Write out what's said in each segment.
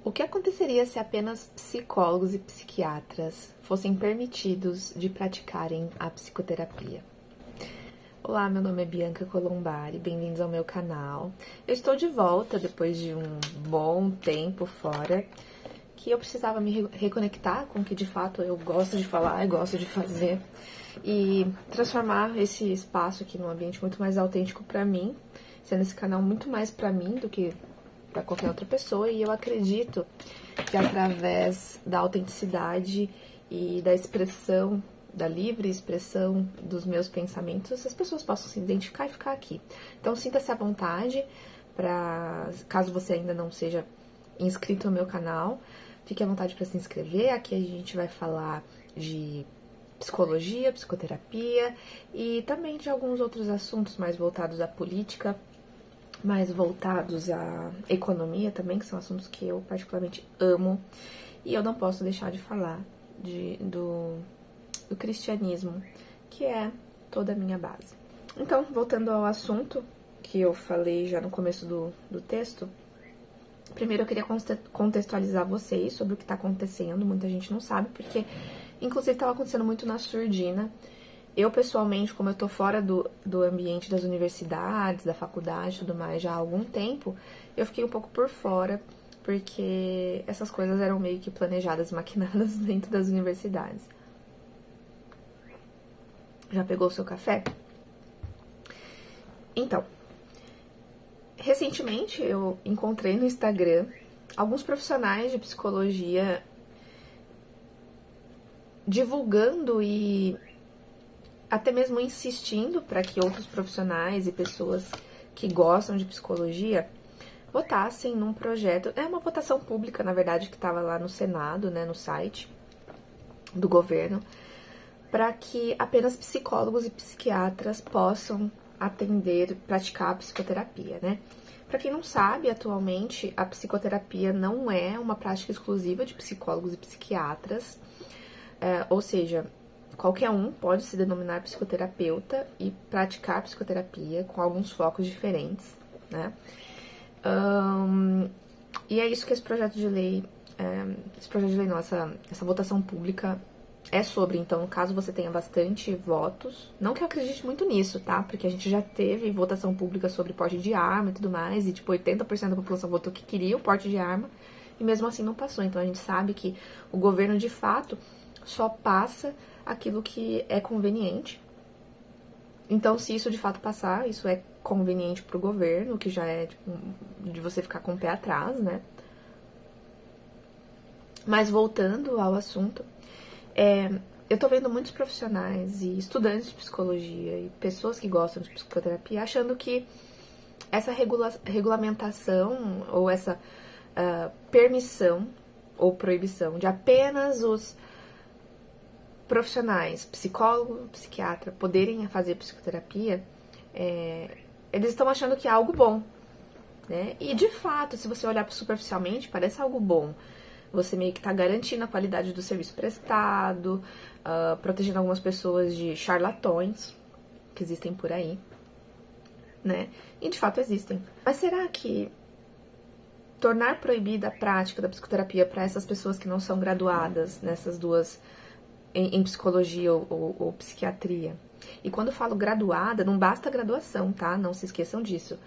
O que aconteceria se apenas psicólogos e psiquiatras fossem permitidos de praticarem a psicoterapia? Olá, meu nome é Bianca Colombari, bem-vindos ao meu canal. Eu estou de volta depois de um bom tempo fora, que eu precisava me reconectar com o que de fato eu gosto de falar e gosto de fazer e transformar esse espaço aqui num ambiente muito mais autêntico para mim, sendo esse canal muito mais para mim do que para qualquer outra pessoa, e eu acredito que através da autenticidade e da expressão, da livre expressão dos meus pensamentos, as pessoas possam se identificar e ficar aqui. Então sinta-se à vontade, caso você ainda não seja inscrito no meu canal, fique à vontade para se inscrever. Aqui a gente vai falar de psicologia, psicoterapia e também de alguns outros assuntos mais voltados à política, mais voltados à economia também, que são assuntos que eu particularmente amo. E eu não posso deixar de falar do cristianismo, que é toda a minha base. Então, voltando ao assunto que eu falei já no começo do texto, primeiro eu queria contextualizar vocês sobre o que está acontecendo. Muita gente não sabe, porque inclusive estava acontecendo muito na surdina. Eu, pessoalmente, como eu tô fora do ambiente das universidades, da faculdade e tudo mais já há algum tempo, eu fiquei um pouco por fora, porque essas coisas eram meio que planejadas, maquinadas dentro das universidades. Já pegou o seu café? Então, recentemente eu encontrei no Instagram alguns profissionais de psicologia divulgando e até mesmo insistindo para que outros profissionais e pessoas que gostam de psicologia votassem num projeto. É uma votação pública, na verdade, que estava lá no Senado, né, no site do governo, para que apenas psicólogos e psiquiatras possam atender, praticar a psicoterapia, né? Para quem não sabe, atualmente a psicoterapia não é uma prática exclusiva de psicólogos e psiquiatras, ou seja, qualquer um pode se denominar psicoterapeuta e praticar psicoterapia com alguns focos diferentes, né? E é isso que esse projeto de lei, essa votação pública é sobre. Então, caso você tenha bastante votos, não que eu acredite muito nisso, tá? Porque a gente já teve votação pública sobre porte de arma e tudo mais, e tipo, 80% da população votou que queria o porte de arma, e mesmo assim não passou. Então, a gente sabe que o governo, de fato, só passa aquilo que é conveniente. Então, se isso de fato passar, isso é conveniente para o governo, que já é tipo, de você ficar com o pé atrás, né? Mas voltando ao assunto, eu tô vendo muitos profissionais e estudantes de psicologia e pessoas que gostam de psicoterapia achando que essa regulamentação ou essa permissão ou proibição de apenas os profissionais, psicólogo, psiquiatra, poderem fazer psicoterapia, eles estão achando que é algo bom, né? E de fato, se você olhar superficialmente, parece algo bom. Você meio que tá garantindo a qualidade do serviço prestado, protegendo algumas pessoas de charlatões que existem por aí, né? E de fato existem. Mas será que tornar proibida a prática da psicoterapia para essas pessoas que não são graduadas nessas duas, em psicologia ou psiquiatria? E quando eu falo graduada, não basta graduação, tá? Não se esqueçam disso.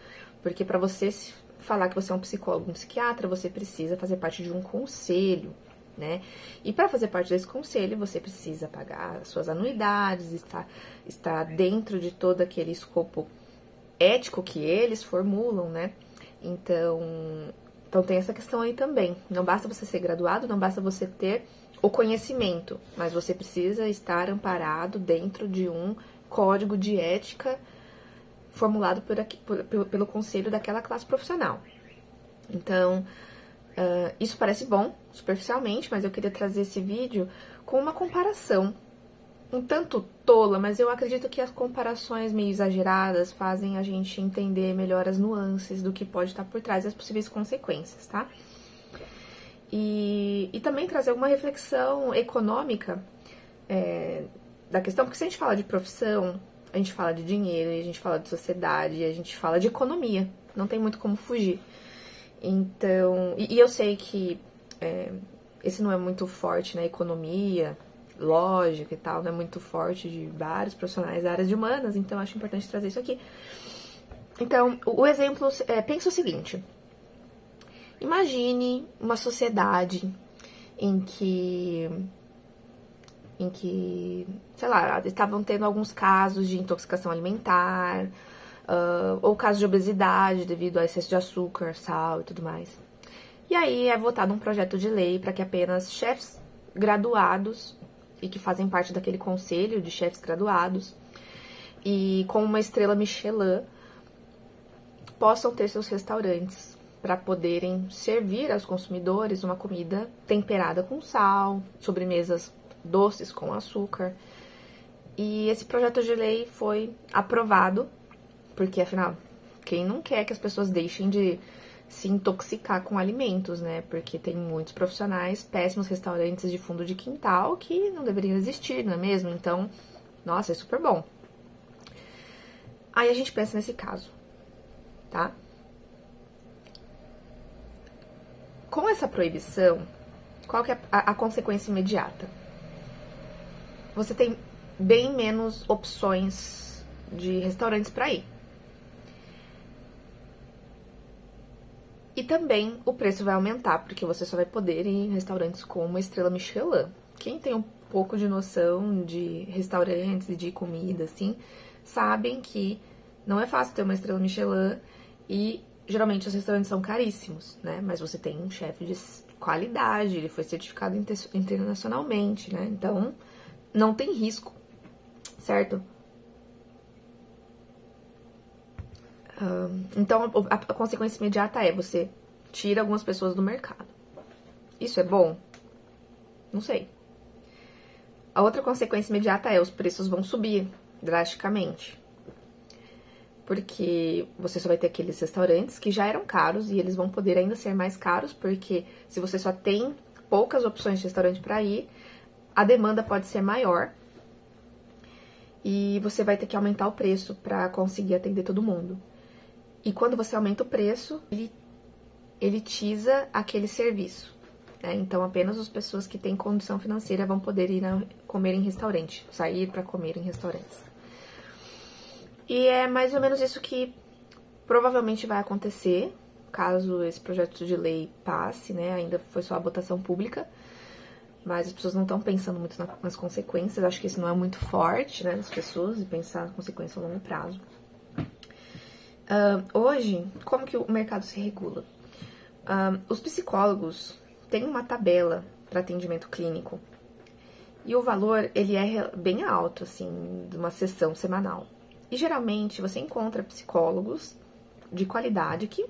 Porque para você falar que você é um psicólogo, um psiquiatra, você precisa fazer parte de um conselho, né? E para fazer parte desse conselho, você precisa pagar suas anuidades, estar dentro de todo aquele escopo ético que eles formulam, né? Então tem essa questão aí também. Não basta você ser graduado, não basta você ter o conhecimento, mas você precisa estar amparado dentro de um código de ética formulado pelo conselho daquela classe profissional. Então, isso parece bom, superficialmente, mas eu queria trazer esse vídeo com uma comparação um tanto tola, mas eu acredito que as comparações meio exageradas fazem a gente entender melhor as nuances do que pode estar por trás e as possíveis consequências, tá? E também trazer alguma reflexão econômica da questão, porque se a gente fala de profissão, a gente fala de dinheiro, a gente fala de sociedade, a gente fala de economia, não tem muito como fugir. Então, e eu sei que esse não é muito forte na economia, lógica e tal, não é muito forte de vários profissionais da área de humanas, então eu acho importante trazer isso aqui. Então, o exemplo, pensa o seguinte: imagine uma sociedade em que, sei lá, estavam tendo alguns casos de intoxicação alimentar, ou casos de obesidade devido a excesso de açúcar, sal e tudo mais. E aí é votado um projeto de lei para que apenas chefes graduados e que fazem parte daquele conselho de chefes graduados e com uma estrela Michelin possam ter seus restaurantes para poderem servir aos consumidores uma comida temperada com sal, sobremesas doces com açúcar. E esse projeto de lei foi aprovado, porque afinal, quem não quer que as pessoas deixem de se intoxicar com alimentos, né? Porque tem muitos profissionais, péssimos restaurantes de fundo de quintal que não deveriam existir, não é mesmo? Então, nossa, é super bom. Aí a gente pensa nesse caso, tá? Com essa proibição, qual que é a consequência imediata? Você tem bem menos opções de restaurantes para ir. E também o preço vai aumentar, porque você só vai poder ir em restaurantes com uma estrela Michelin. Quem tem um pouco de noção de restaurantes e de comida, assim, sabem que não é fácil ter uma estrela Michelin e geralmente os restaurantes são caríssimos, né? Mas você tem um chefe de qualidade, ele foi certificado internacionalmente, né? Então, não tem risco, certo? Então, a consequência imediata é você tira algumas pessoas do mercado. Isso é bom? Não sei. A outra consequência imediata é os preços vão subir drasticamente. Porque você só vai ter aqueles restaurantes que já eram caros e eles vão poder ainda ser mais caros, porque se você só tem poucas opções de restaurante para ir, a demanda pode ser maior e você vai ter que aumentar o preço para conseguir atender todo mundo. E quando você aumenta o preço, ele elitiza aquele serviço, né? Então, apenas as pessoas que têm condição financeira vão poder ir comer em restaurante, sair para comer em restaurantes. E é mais ou menos isso que provavelmente vai acontecer, caso esse projeto de lei passe, né? Ainda foi só a votação pública, mas as pessoas não estão pensando muito nas consequências. Acho que isso não é muito forte, né, das pessoas, e pensar na consequência a longo prazo. Hoje, como que o mercado se regula? Os psicólogos têm uma tabela para atendimento clínico e o valor ele é bem alto, assim, de uma sessão semanal. E geralmente você encontra psicólogos de qualidade que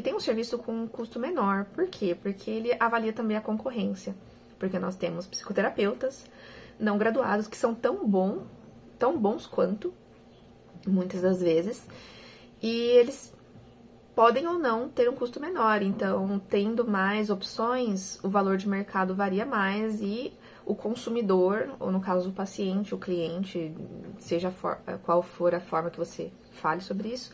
tem um serviço com um custo menor. Por quê? Porque ele avalia também a concorrência. Porque nós temos psicoterapeutas não graduados que são tão bons quanto, muitas das vezes, e eles podem ou não ter um custo menor. Então, tendo mais opções, o valor de mercado varia mais e o consumidor, ou no caso o paciente, o cliente, seja qual for a forma que você fale sobre isso,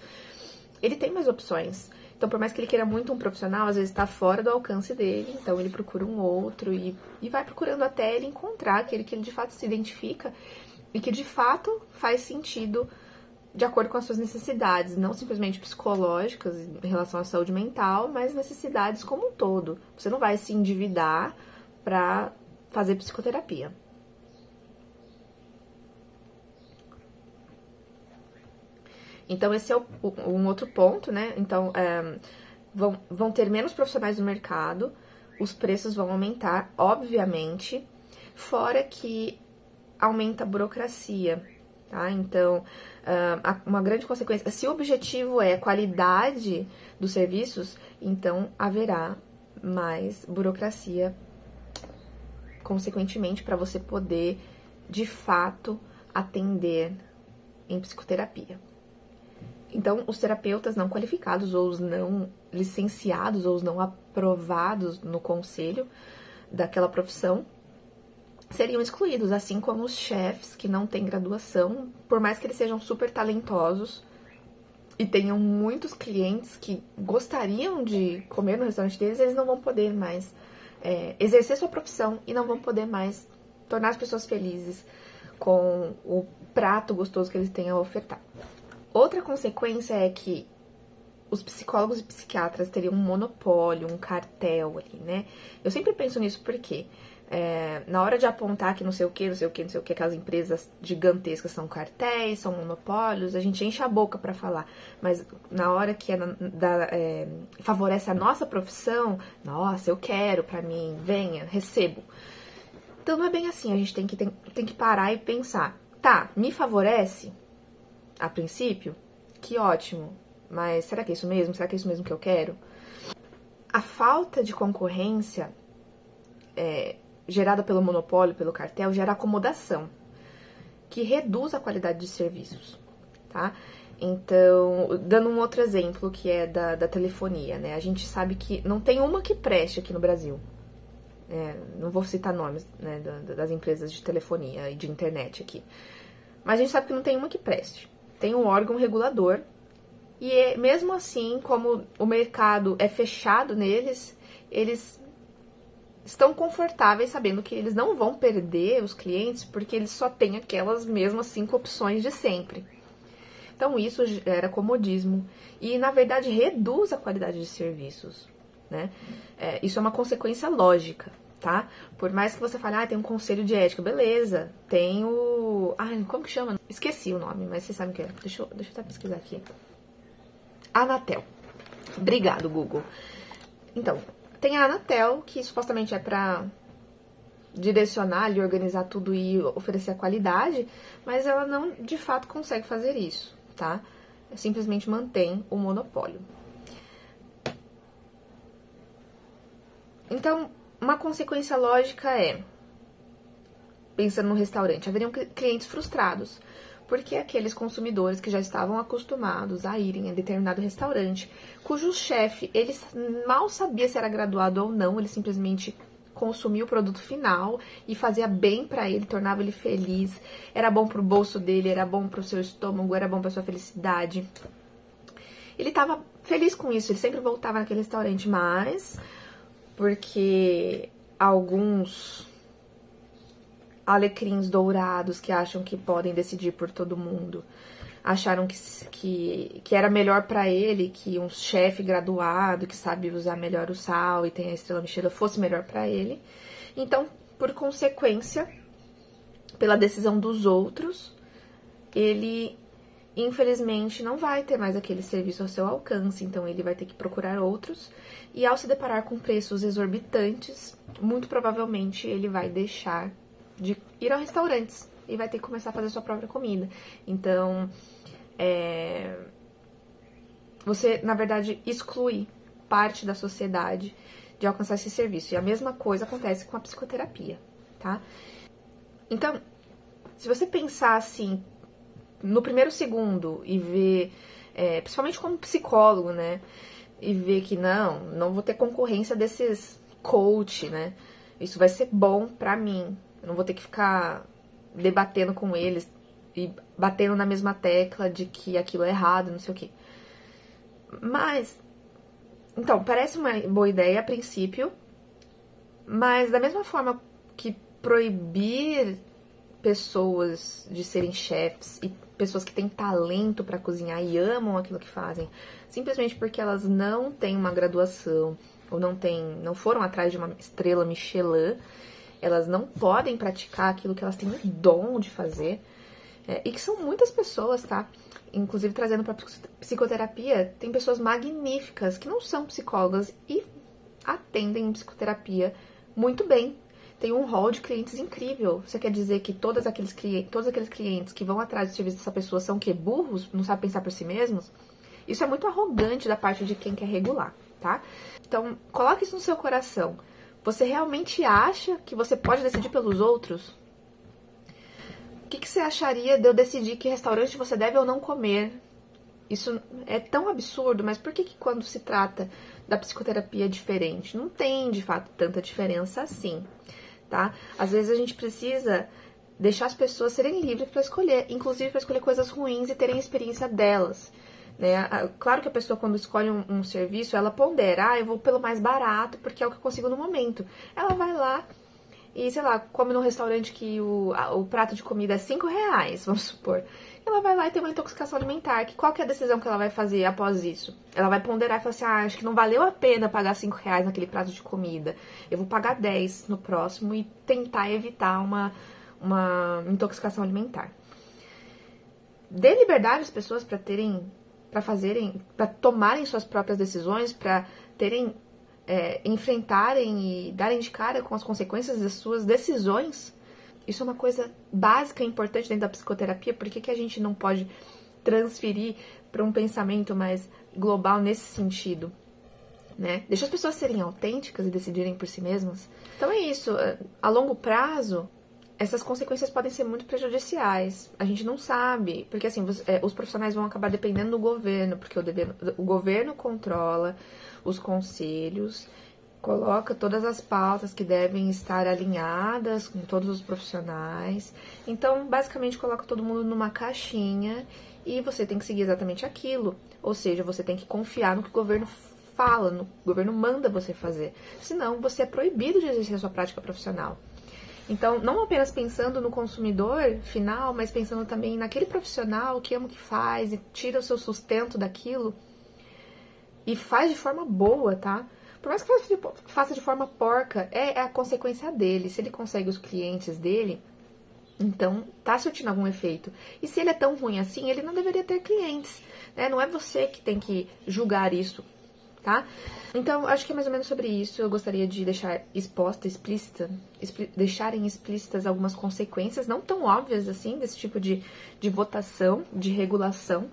ele tem mais opções. Então, por mais que ele queira muito um profissional, às vezes está fora do alcance dele, então ele procura um outro e vai procurando até ele encontrar aquele que ele de fato se identifica e que de fato faz sentido de acordo com as suas necessidades, não simplesmente psicológicas em relação à saúde mental, mas necessidades como um todo. Você não vai se endividar para fazer psicoterapia. Então, esse é um outro ponto, né? Então, vão ter menos profissionais no mercado, os preços vão aumentar, obviamente, fora que aumenta a burocracia, tá? Então, uma grande consequência, se o objetivo é a qualidade dos serviços, então haverá mais burocracia, consequentemente, para você poder, de fato, atender em psicoterapia. Então, os terapeutas não qualificados, ou os não licenciados, ou os não aprovados no conselho daquela profissão, seriam excluídos, assim como os chefes que não têm graduação, por mais que eles sejam super talentosos e tenham muitos clientes que gostariam de comer no restaurante deles, eles não vão poder mais exercer sua profissão e não vão poder mais tornar as pessoas felizes com o prato gostoso que eles têm a ofertar. Outra consequência é que os psicólogos e psiquiatras teriam um monopólio, um cartel ali, né? Eu sempre penso nisso porque na hora de apontar que não sei o que, aquelas empresas gigantescas são cartéis, são monopólios, a gente enche a boca pra falar. Mas na hora que favorece a nossa profissão, nossa, eu quero pra mim, venha, recebo. Então não é bem assim, a gente tem que parar e pensar. Tá, me favorece? A princípio? Que ótimo. Mas será que é isso mesmo? Será que é isso mesmo que eu quero? A falta de concorrência gerada pelo monopólio, pelo cartel, gera acomodação, que reduz a qualidade de serviços, tá? Então, dando um outro exemplo, que é da telefonia, né? A gente sabe que não tem uma que preste aqui no Brasil. Não vou citar nomes, né, das empresas de telefonia e de internet aqui. Mas a gente sabe que não tem uma que preste. Tem um órgão regulador e mesmo assim, como o mercado é fechado neles, eles estão confortáveis sabendo que eles não vão perder os clientes porque eles só têm aquelas mesmas 5 opções de sempre. Então isso gera comodismo e, na verdade, reduz a qualidade de serviços, né? Isso é uma consequência lógica, tá? Por mais que você fale, tem um conselho de ética, beleza, tem o... como que chama? Esqueci o nome, mas vocês sabem o que é. Deixa eu até pesquisar aqui. Anatel. Obrigado, Google. Então, tem a Anatel, que supostamente é pra direcionar e organizar tudo e oferecer a qualidade, mas ela não, de fato, consegue fazer isso, tá? Simplesmente mantém o monopólio. Então, uma consequência lógica pensando no restaurante, haveriam clientes frustrados, porque aqueles consumidores que já estavam acostumados a irem a determinado restaurante, cujo chefe, ele mal sabia se era graduado ou não, ele simplesmente consumia o produto final e fazia bem pra ele, tornava ele feliz, era bom pro bolso dele, era bom pro seu estômago, era bom pra sua felicidade. Ele estava feliz com isso, ele sempre voltava naquele restaurante, mas porque alguns alecrins dourados que acham que podem decidir por todo mundo acharam que era melhor pra ele que um chefe graduado que sabe usar melhor o sal e tem a estrela Michelin fosse melhor pra ele. Então, por consequência, pela decisão dos outros, ele infelizmente não vai ter mais aquele serviço ao seu alcance, então ele vai ter que procurar outros, e ao se deparar com preços exorbitantes, muito provavelmente ele vai deixar de ir a restaurantes e vai ter que começar a fazer sua própria comida. Então, você, na verdade, exclui parte da sociedade de alcançar esse serviço. E a mesma coisa acontece com a psicoterapia, tá? Então, se você pensar assim, no primeiro segundo e ver, principalmente como psicólogo, né? E ver que não vou ter concorrência desses coach, né? Isso vai ser bom pra mim. Eu não vou ter que ficar debatendo com eles e batendo na mesma tecla de que aquilo é errado, não sei o quê. Mas, então, parece uma boa ideia a princípio, mas da mesma forma que proibir pessoas de serem chefes e pessoas que têm talento para cozinhar e amam aquilo que fazem, simplesmente porque elas não têm uma graduação ou não foram atrás de uma estrela Michelin, elas não podem praticar aquilo que elas têm o dom de fazer, e que são muitas pessoas, tá? Inclusive, trazendo para psicoterapia, tem pessoas magníficas que não são psicólogas e atendem em psicoterapia muito bem. Tem um hall de clientes incrível. Você quer dizer que todos aqueles clientes que vão atrás do serviço dessa pessoa são o quê? Burros? Não sabem pensar por si mesmos? Isso é muito arrogante da parte de quem quer regular, tá? Então, coloque isso no seu coração. Você realmente acha que você pode decidir pelos outros? O que você acharia de eu decidir que restaurante você deve ou não comer? Isso é tão absurdo, mas por que quando se trata da psicoterapia é diferente? Não tem, de fato, tanta diferença assim, tá? Às vezes a gente precisa deixar as pessoas serem livres para escolher, inclusive para escolher coisas ruins e terem a experiência delas. né? Claro que a pessoa, quando escolhe um serviço, ela pondera, eu vou pelo mais barato, porque é o que eu consigo no momento. Ela vai lá e, sei lá, come num restaurante que o prato de comida é R$5, vamos supor. Ela vai lá e tem uma intoxicação alimentar. Qual que é a decisão que ela vai fazer após isso? Ela vai ponderar e falar assim, acho que não valeu a pena pagar R$5 naquele prato de comida. Eu vou pagar 10 no próximo e tentar evitar uma intoxicação alimentar. Dê liberdade às pessoas para tomarem suas próprias decisões, para enfrentarem e darem de cara com as consequências das suas decisões. Isso é uma coisa básica e importante dentro da psicoterapia. Por que a gente não pode transferir para um pensamento mais global nesse sentido, né? Deixa as pessoas serem autênticas e decidirem por si mesmas. Então é isso. A longo prazo, essas consequências podem ser muito prejudiciais. A gente não sabe, porque assim, os profissionais vão acabar dependendo do governo, porque o governo controla os conselhos, coloca todas as pautas que devem estar alinhadas com todos os profissionais. Então, basicamente, coloca todo mundo numa caixinha e você tem que seguir exatamente aquilo. Ou seja, você tem que confiar no que o governo fala, o governo manda você fazer. Senão, você é proibido de exercer a sua prática profissional. Então, não apenas pensando no consumidor final, mas pensando também naquele profissional que ama o que faz e tira o seu sustento daquilo e faz de forma boa, tá? Por mais que faça de forma porca, é a consequência dele. Se ele consegue os clientes dele, então tá surtindo algum efeito. E se ele é tão ruim assim, ele não deveria ter clientes, né? Não é você que tem que julgar isso, tá? Então, acho que é mais ou menos sobre isso. Eu gostaria de deixar deixarem explícitas algumas consequências, não tão óbvias assim, desse tipo de votação, de regulação.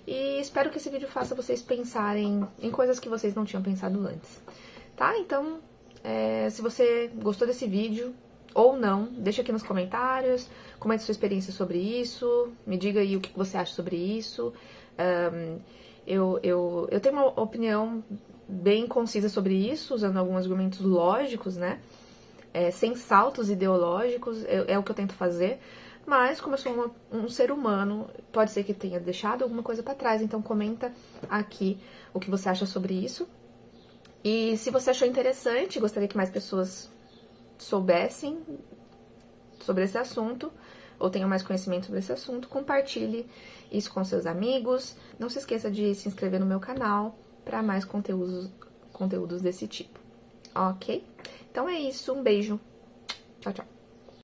E espero que esse vídeo faça vocês pensarem em coisas que vocês não tinham pensado antes, tá? Então, se você gostou desse vídeo ou não, deixa aqui nos comentários, comente sua experiência sobre isso, me diga aí o que você acha sobre isso. Eu tenho uma opinião bem concisa sobre isso, usando alguns argumentos lógicos, né? Sem saltos ideológicos, é o que eu tento fazer. Mas, como eu sou um ser humano, pode ser que tenha deixado alguma coisa pra trás. Então, comenta aqui o que você acha sobre isso. E se você achou interessante, gostaria que mais pessoas soubessem sobre esse assunto, ou tenham mais conhecimento sobre esse assunto, compartilhe isso com seus amigos. Não se esqueça de se inscrever no meu canal para mais conteúdos desse tipo. Ok? Então é isso. Um beijo. Tchau, tchau.